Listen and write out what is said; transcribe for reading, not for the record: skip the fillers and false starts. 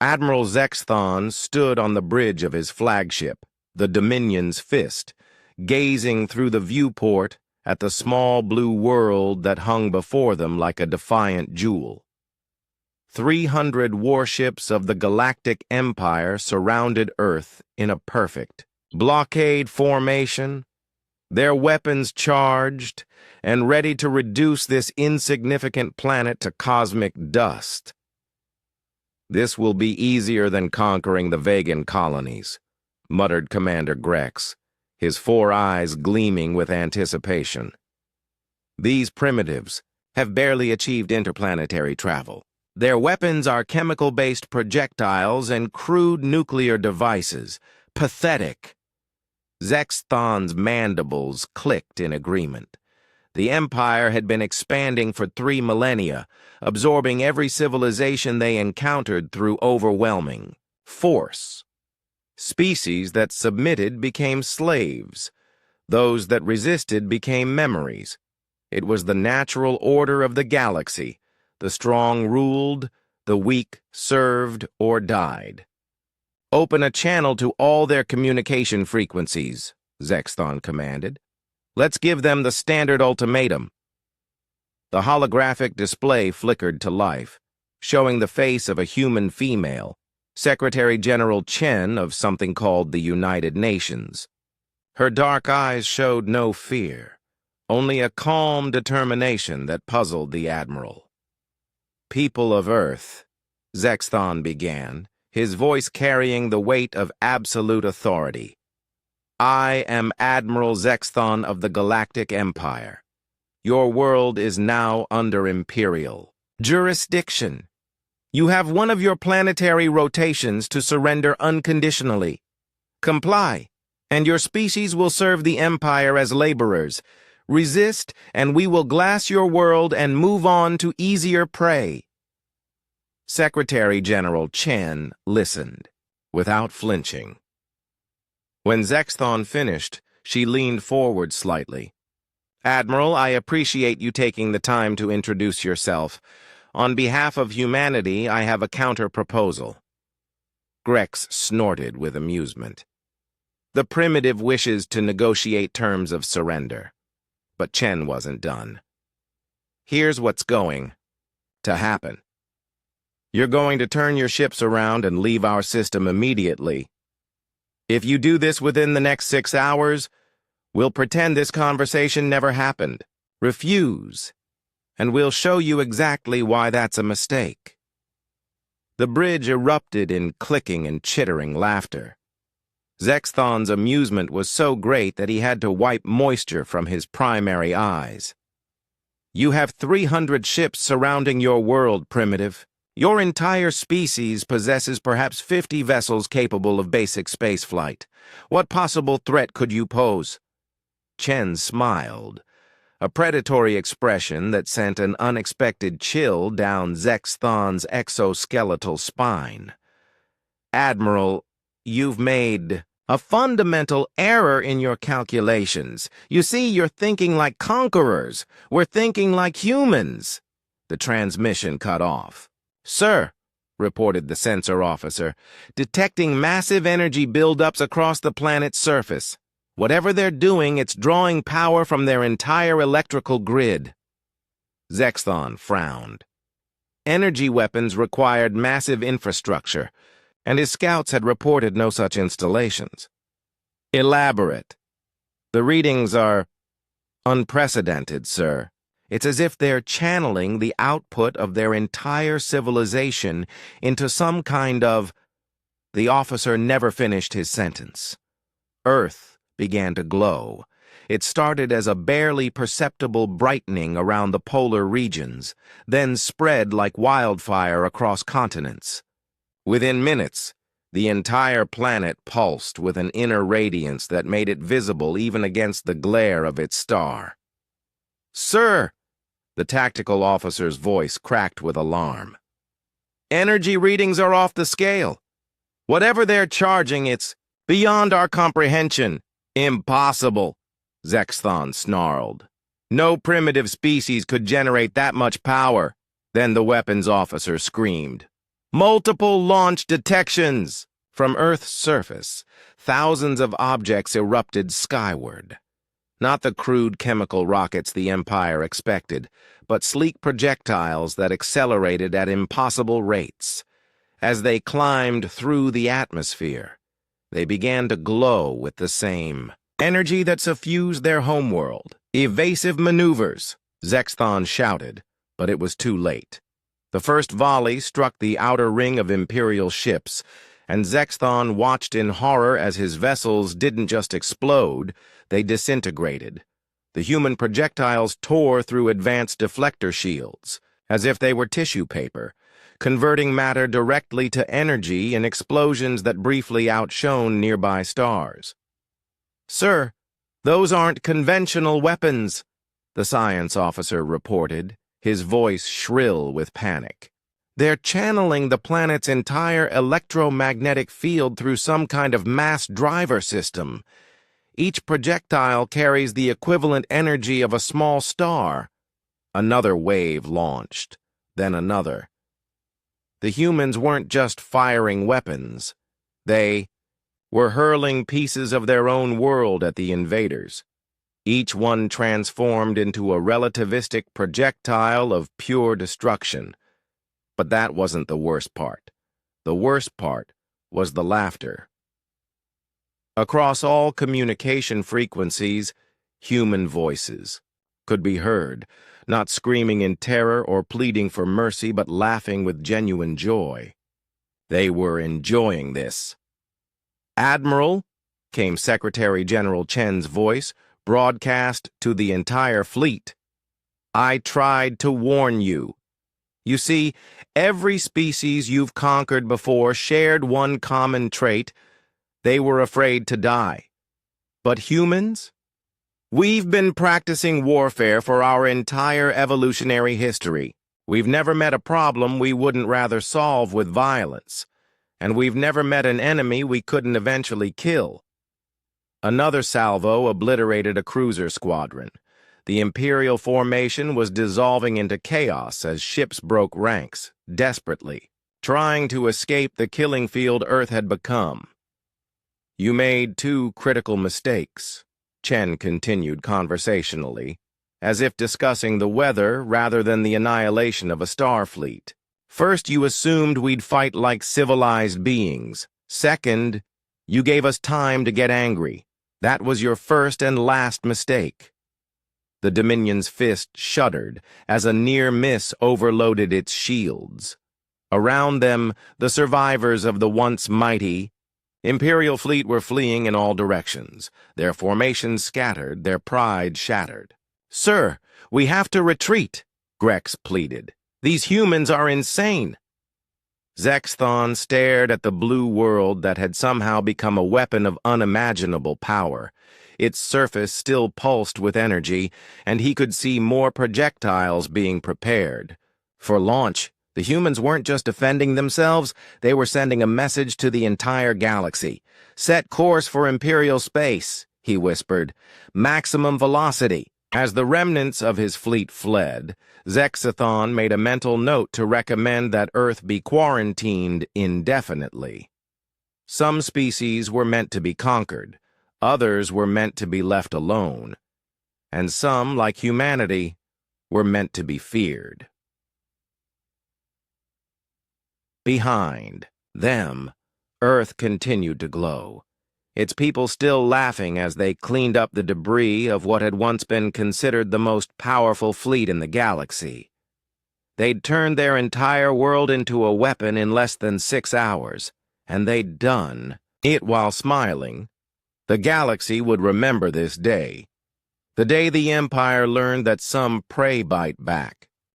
Admiral Zexthon stood on the bridge of his flagship, the Dominion's Fist, gazing through the viewport at the small blue world that hung before them like a defiant jewel. 300 warships of the Galactic Empire surrounded Earth in a perfect blockade formation, their weapons charged and ready to reduce this insignificant planet to cosmic dust. "This will be easier than conquering the Vegan colonies," muttered Commander Grex, his 4 eyes gleaming with anticipation. "These primitives have barely achieved interplanetary travel. Their weapons are chemical-based projectiles and crude nuclear devices. Pathetic." Zexthon's mandibles clicked in agreement. The Empire had been expanding for 3 millennia, absorbing every civilization they encountered through overwhelming force. Species that submitted became slaves. Those that resisted became memories. It was the natural order of the galaxy. The strong ruled, the weak served or died. "Open a channel to all their communication frequencies," Zexthon commanded. "Let's give them the standard ultimatum." The holographic display flickered to life, showing the face of a human female, Secretary General Chen of something called the United Nations. Her dark eyes showed no fear, only a calm determination that puzzled the Admiral. "People of Earth," Zexthon began, his voice carrying the weight of absolute authority. "I am Admiral Zexthon of the Galactic Empire. Your world is now under Imperial jurisdiction. You have one of your planetary rotations to surrender unconditionally. Comply, and your species will serve the Empire as laborers. Resist, and we will glass your world and move on to easier prey." Secretary General Chen listened, without flinching. When Zexthon finished, she leaned forward slightly. "Admiral, I appreciate you taking the time to introduce yourself. On behalf of humanity, I have a counter-proposal." Grex snorted with amusement. "The primitive wishes to negotiate terms of surrender." But Chen wasn't done. "Here's what's going to happen. You're going to turn your ships around and leave our system immediately. If you do this within the next 6 hours, we'll pretend this conversation never happened. Refuse, and we'll show you exactly why that's a mistake." The bridge erupted in clicking and chittering laughter. Zexthon's amusement was so great that he had to wipe moisture from his primary eyes. "You have 300 ships surrounding your world, primitive. Your entire species possesses perhaps 50 vessels capable of basic spaceflight. What possible threat could you pose?" Chen smiled, a predatory expression that sent an unexpected chill down Zexthon's exoskeletal spine. "Admiral, you've made a fundamental error in your calculations. You see, you're thinking like conquerors. We're thinking like humans." The transmission cut off. "Sir," reported the sensor officer, "detecting massive energy buildups across the planet's surface. Whatever they're doing, it's drawing power from their entire electrical grid." Zexthon frowned. Energy weapons required massive infrastructure, and his scouts had reported no such installations. "Elaborate." "The readings are unprecedented, sir. It's as if they're channeling the output of their entire civilization into some kind of—" The officer never finished his sentence. Earth began to glow. It started as a barely perceptible brightening around the polar regions, then spread like wildfire across continents. Within minutes, the entire planet pulsed with an inner radiance that made it visible even against the glare of its star. "Sir!" The tactical officer's voice cracked with alarm. "Energy readings are off the scale. Whatever they're charging, it's beyond our comprehension." "Impossible," Zexthon snarled. "No primitive species could generate that much power." Then the weapons officer screamed. Multiple launch detections! From Earth's surface, thousands of objects erupted skyward. Not the crude chemical rockets the Empire expected, but sleek projectiles that accelerated at impossible rates. As they climbed through the atmosphere, they began to glow with the same energy that suffused their homeworld. Evasive maneuvers, Zexthon shouted, but it was too late. The first volley struck the outer ring of Imperial ships, and Zexthon watched in horror as his vessels didn't just explode, they disintegrated. The human projectiles tore through advanced deflector shields, as if they were tissue paper, converting matter directly to energy in explosions that briefly outshone nearby stars. "Sir, those aren't conventional weapons," the science officer reported, his voice shrill with panic. "They're channeling the planet's entire electromagnetic field through some kind of mass driver system. Each projectile carries the equivalent energy of a small star." Another wave launched, then another. The humans weren't just firing weapons. They were hurling pieces of their own world at the invaders, each one transformed into a relativistic projectile of pure destruction. But that wasn't the worst part. The worst part was the laughter. Across all communication frequencies, human voices could be heard, not screaming in terror or pleading for mercy, but laughing with genuine joy. They were enjoying this. "Admiral," came Secretary General Chen's voice, broadcast to the entire fleet, "I tried to warn you. You see, every species you've conquered before shared one common trait: they were afraid to die. But humans? We've been practicing warfare for our entire evolutionary history. We've never met a problem we wouldn't rather solve with violence, and we've never met an enemy we couldn't eventually kill." Another salvo obliterated a cruiser squadron. The Imperial formation was dissolving into chaos as ships broke ranks, desperately, trying to escape the killing field Earth had become. "You made two critical mistakes," Chen continued conversationally, as if discussing the weather rather than the annihilation of a star fleet. "First, you assumed we'd fight like civilized beings. Second, you gave us time to get angry. That was your first and last mistake." The Dominion's fist shuddered as a near miss overloaded its shields. Around them, the survivors of the once mighty Imperial fleet were fleeing in all directions, their formations scattered, their pride shattered. "Sir, we have to retreat," Grex pleaded. "These humans are insane." Zexthon stared at the blue world that had somehow become a weapon of unimaginable power. Its surface still pulsed with energy, and he could see more projectiles being prepared. For launch, the humans weren't just defending themselves, they were sending a message to the entire galaxy. "Set course for Imperial space," he whispered. "Maximum velocity." As the remnants of his fleet fled, Zexthon made a mental note to recommend that Earth be quarantined indefinitely. Some species were meant to be conquered, others were meant to be left alone, and some, like humanity, were meant to be feared. Behind them, Earth continued to glow, its people still laughing as they cleaned up the debris of what had once been considered the most powerful fleet in the galaxy. They'd turned their entire world into a weapon in less than 6 hours, and they'd done it while smiling. The galaxy would remember this day, the day the Empire learned that some prey bite back.